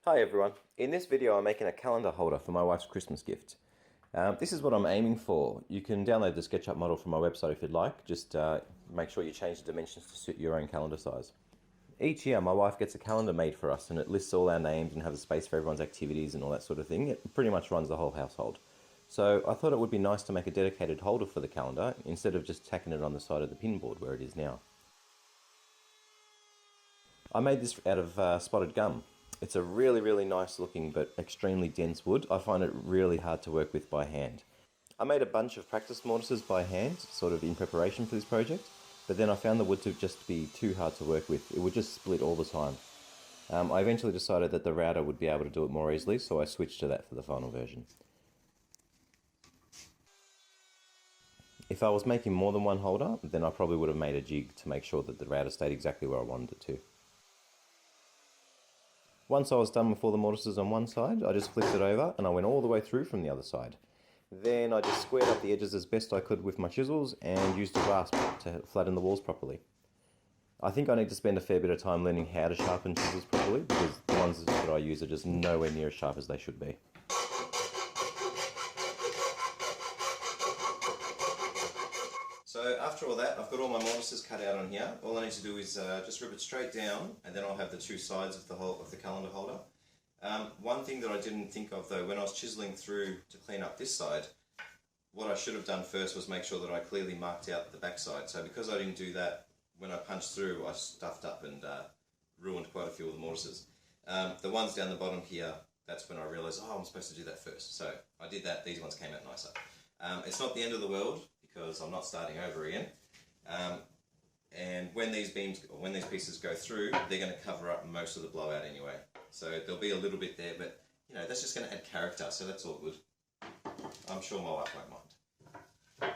Hi everyone. In this video I'm making a calendar holder for my wife's Christmas gift. This is what I'm aiming for. You can download the SketchUp model from my website if you'd like. Just make sure you change the dimensions to suit your own calendar size. Each year my wife gets a calendar made for us and it lists all our names and has a space for everyone's activities and all that sort of thing. It pretty much runs the whole household. So I thought it would be nice to make a dedicated holder for the calendar instead of just tacking it on the side of the pinboard where it is now. I made this out of spotted gum. It's a really nice looking but extremely dense wood. I find it really hard to work with by hand. I made a bunch of practice mortises by hand, sort of in preparation for this project, but then I found the wood to just be too hard to work with. It would just split all the time. I eventually decided that the router would be able to do it more easily, so I switched to that for the final version. If I was making more than one holder, then I probably would have made a jig to make sure that the router stayed exactly where I wanted it to. Once I was done with all the mortises on one side, I just flipped it over and I went all the way through from the other side. Then I just squared up the edges as best I could with my chisels and used a rasp to flatten the walls properly. I think I need to spend a fair bit of time learning how to sharpen chisels properly because the ones that I use are just nowhere near as sharp as they should be. So after all that, I've got all my mortises cut out on here. All I need to do is just rip it straight down, and then I'll have the two sides of the calendar holder. One thing that I didn't think of though, when I was chiseling through to clean up this side, what I should have done first was make sure that I clearly marked out the back side. So because I didn't do that, when I punched through, I stuffed up and ruined quite a few of the mortises. The ones down the bottom here, that's when I realised, oh, I'm supposed to do that first. So I did that. These ones came out nicer. It's not the end of the world because I'm not starting over again. And when these pieces go through, they're going to cover up most of the blowout anyway. So there'll be a little bit there, but you know, that's just going to add character, so that's all good. I'm sure my wife won't mind.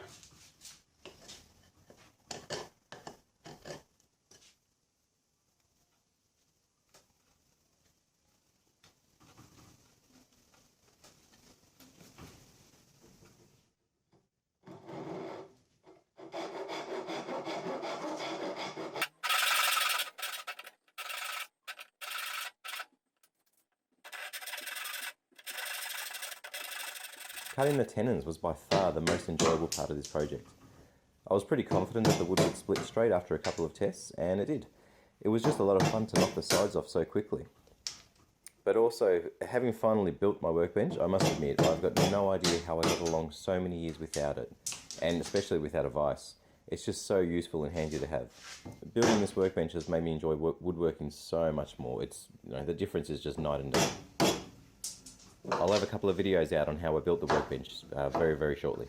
Cutting the tenons was by far the most enjoyable part of this project. I was pretty confident that the wood would split straight after a couple of tests, and it did. It was just a lot of fun to knock the sides off so quickly. But also, having finally built my workbench, I must admit, I've got no idea how I got along so many years without it, and especially without a vise. It's just so useful and handy to have. Building this workbench has made me enjoy woodworking so much more. The difference is just night and day. I'll have a couple of videos out on how I built the workbench very shortly.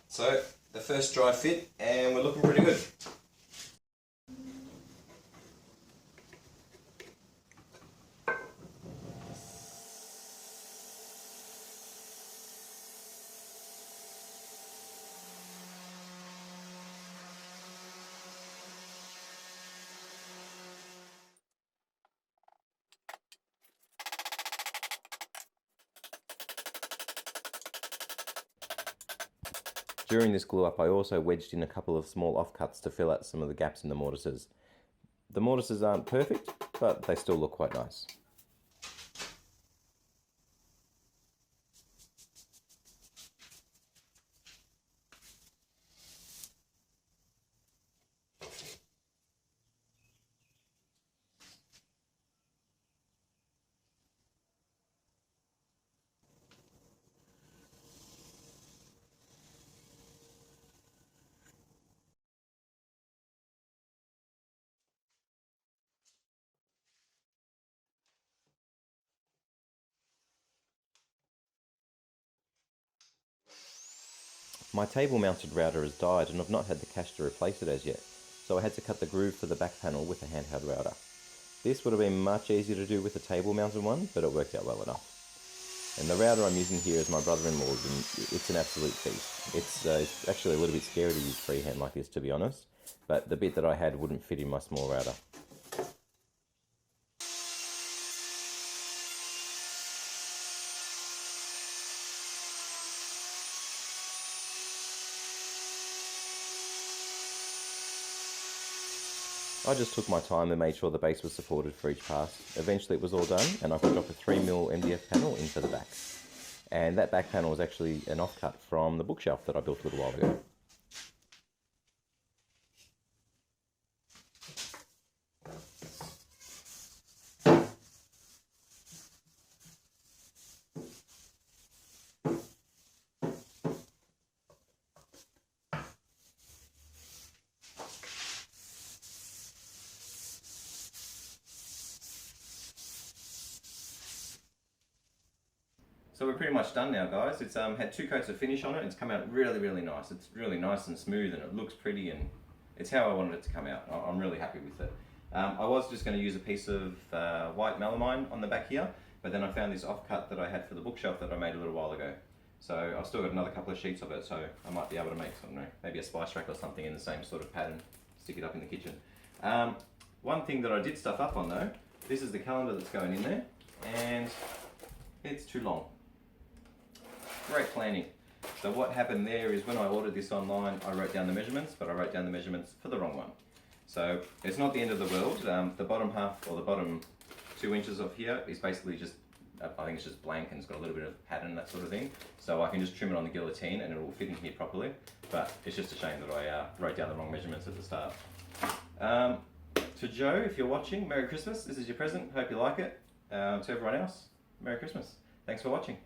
So, the first dry fit, and we're looking pretty good. During this glue up, I also wedged in a couple of small offcuts to fill out some of the gaps in the mortises. The mortises aren't perfect, but they still look quite nice. My table mounted router has died and I've not had the cash to replace it as yet, so I had to cut the groove for the back panel with a handheld router. This would have been much easier to do with a table mounted one, but it worked out well enough. And the router I'm using here is my brother-in-law's, and it's an absolute beast. It's actually a little bit scary to use freehand like this, to be honest, but the bit that I had wouldn't fit in my small router. I just took my time and made sure the base was supported for each pass. Eventually it was all done and I could drop a 3mm MDF panel into the back. And that back panel was actually an offcut from the bookshelf that I built a little while ago. So we're pretty much done now, guys. It's had 2 coats of finish on it. It's come out really, really nice. It's really nice and smooth, and it looks pretty, and it's how I wanted it to come out. I'm really happy with it. I was just going to use a piece of white melamine on the back here, but then I found this offcut that I had for the bookshelf that I made a little while ago. So I've still got another couple of sheets of it, so I might be able to make something, maybe a spice rack or something in the same sort of pattern, stick it up in the kitchen. One thing that I did stuff up on though, this is the calendar that's going in there, and it's too long. Great planning. So what happened there is when I ordered this online, I wrote down the measurements, but I wrote down the measurements for the wrong one. So it's not the end of the world. The bottom half, or the bottom 2 inches of here is basically just, I think it's just blank and it's got a little bit of pattern, that sort of thing. So I can just trim it on the guillotine and it will fit in here properly. But it's just a shame that I wrote down the wrong measurements at the start. To Joe, if you're watching, Merry Christmas. This is your present. Hope you like it. To everyone else, Merry Christmas. Thanks for watching.